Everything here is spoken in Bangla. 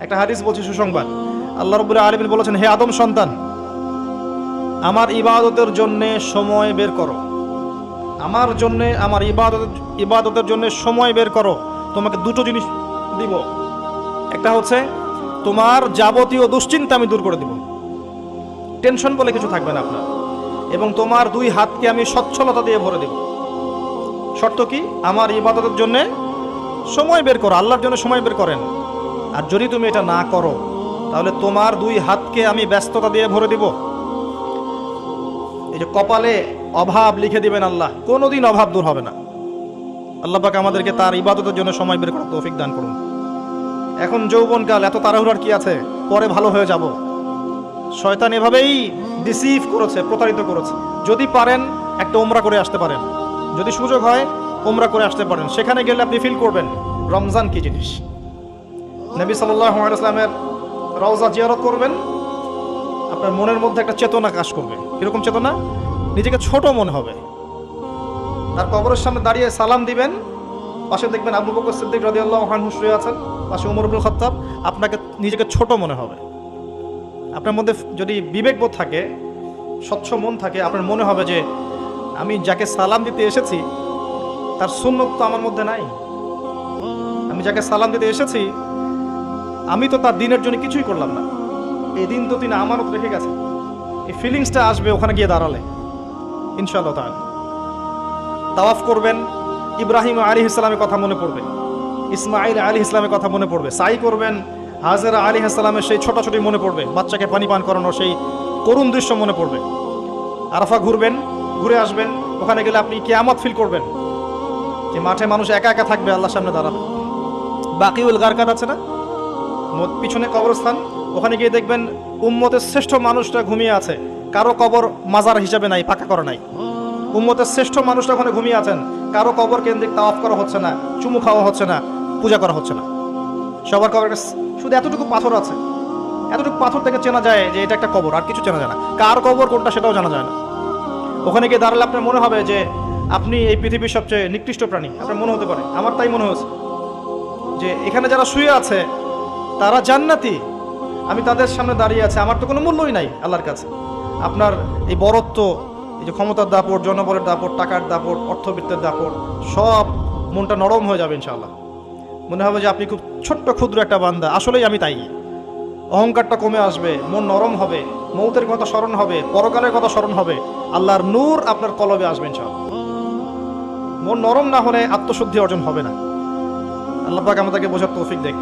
একটা হাদিস বলছি, সুসংবাদ। আল্লাহ রাব্বুল আলামিন বলেছেন, হে আদম সন্তান, আমার ইবাদতের জন্য সময় বের করো, আমার জন্য, আমার ইবাদতের জন্য সময় বের করো। তোমাকে দুটো জিনিস দিব। একটা হচ্ছে তোমার যাবতীয় দুশ্চিন্তা আমি দূর করে দিব, টেনশন বলে কিছু থাকবে না আপনার, এবং তোমার দুই হাতকে আমি সচ্ছলতা দিয়ে ভরে দেব। শর্ত কি? আমার ইবাদতের জন্য সময় বের করো, আল্লাহর জন্য সময় বের করেন। আর যদি তুমি এটা না করো, তাহলে তোমার দুই হাতকে আমি ব্যস্ততা দিয়ে ভরে দিব। এই যে কপালে অভাব লিখে দিবেন আল্লাহ, কোনোদিন অভাব দূর হবে না। আল্লাহ পাক আমাদেরকে তার ইবাদতের জন্য সময় বের করার তৌফিক দান করুন। এখন যৌবনকাল, এত তাড়াহুড়ার কি আছে? পরে ভালো হয়ে যাব। শয়তান এভাবেই ডিসিভ করেছে, প্রতারিত করেছে। যদি পারেন একটা উমরা করে আসতে পারেন, যদি সুযোগ হয় উমরা করে আসতে পারেন। সেখানে গেলে আপনি ফিল করবেন রমজান কি জিনিস। নবী সাল্লাল্লাহু আলাইহি ওয়াসাল্লামের রওজা জিয়ারত করবেন, আপনার মনের মধ্যে একটা চেতনা কাজ করবে। এরকম চেতনা, নিজেকে ছোট মনে হবে। তার কবরের সামনে দাঁড়িয়ে সালাম দিবেন, পাশে দেখবেন আবু বকর সিদ্দিক রাদিয়াল্লাহু আনহু শুয়ে আছেন, পাশে ওমর ইবনুল খাত্তাব। আপনাকে নিজেকে ছোট মনে হবে। আপনার মধ্যে যদি বিবেকবোধ থাকে, স্বচ্ছ মন থাকে, আপনার মনে হবে যে আমি যাকে সালাম দিতে এসেছি তার সুন্নত তো আমার মধ্যে নাই। আমি যাকে সালাম দিতে এসেছি, আমি তো তার দিনের জন্য কিছুই করলাম না। এই দিন তো তিনি আমানত রেখে গেছেন। এই ফিলিংসটা আসবে ওখানে গিয়ে দাঁড়ালে ইনশাআল্লাহ তাআলা। তাওয়াফ করবেন, ইব্রাহিম আলাইহিস সালামের কথা মনে পড়বে, ইসমাঈল আলাইহিস সালামের কথা মনে পড়বে। সাই করবেন, হাজেরা আলাইহিস সালামের সেই ছোটাছুটি মনে পড়বে, বাচ্চাকে পানি পান করানোর সেই করুণ দৃশ্য মনে পড়বে। আরাফা ঘুরবেন, ঘুরে আসবেন, ওখানে গেলে আপনি কিয়ামত ফিল করবেন, যে মাঠে মানুষ একা একা থাকবে, আল্লাহর সামনে দাঁড়াবে। বাকিউল গারকাত আছে না, পিছনে কবরস্থান, ওখানে গিয়ে দেখবেন উম্মতের শ্রেষ্ঠ মানুষটা ঘুমিয়ে আছে। কারো কবর মাজার হিসাবে নাই, পাকা করা নাই। উম্মতের শ্রেষ্ঠ মানুষটা ওখানে ঘুমিয়ে আছেন, কারো কবর কেন্দ্রিক তাওয়াফ করা হচ্ছে না, চুমু খাওয়া হচ্ছে না, পূজা করা হচ্ছে না। সবার কবর শুধু এতটুকু পাথর আছে, এতটুকু পাথর থেকে চেনা যায় যে এটা একটা কবর, আর কিছু চেনা যায় না। কার কবর কোনটা সেটাও জানা যায় না। ওখানে গিয়ে দাঁড়ালে আপনার মনে হবে যে আপনি এই পৃথিবীর সবচেয়ে নিকৃষ্ট প্রাণী। আপনার মনে হতে পারে, আমার তাই মনে হয়েছে, যে এখানে যারা শুয়ে আছে তারা জান্নাতি, আমি তাদের সামনে দাঁড়িয়ে আছে, আমার তো কোনো মূল্যই নাই আল্লাহর কাছে। আপনার এই বরত্ব, এই যে ক্ষমতার দাপট, জনবলের দাপট, টাকার দাপট, অর্থবিত্তের দাপট, সব মনটা নরম হয়ে যাবে ইনশাআল্লাহ। মনে হবে যে আপনি খুব ছোট্ট ক্ষুদ্র একটা বান্দা। আসলেই আমি তাই। অহংকারটা কমে আসবে, মন নরম হবে, মৌতের কথা স্মরণ হবে, পরকালের কথা স্মরণ হবে, আল্লাহর নূর আপনার কলবে আসবে ইনশাআল্লাহ। মন নরম না হলে আত্মশুদ্ধি অর্জন হবে না। আল্লাহ পাক আমাদেরকে বোঝার তৌফিক দেখ।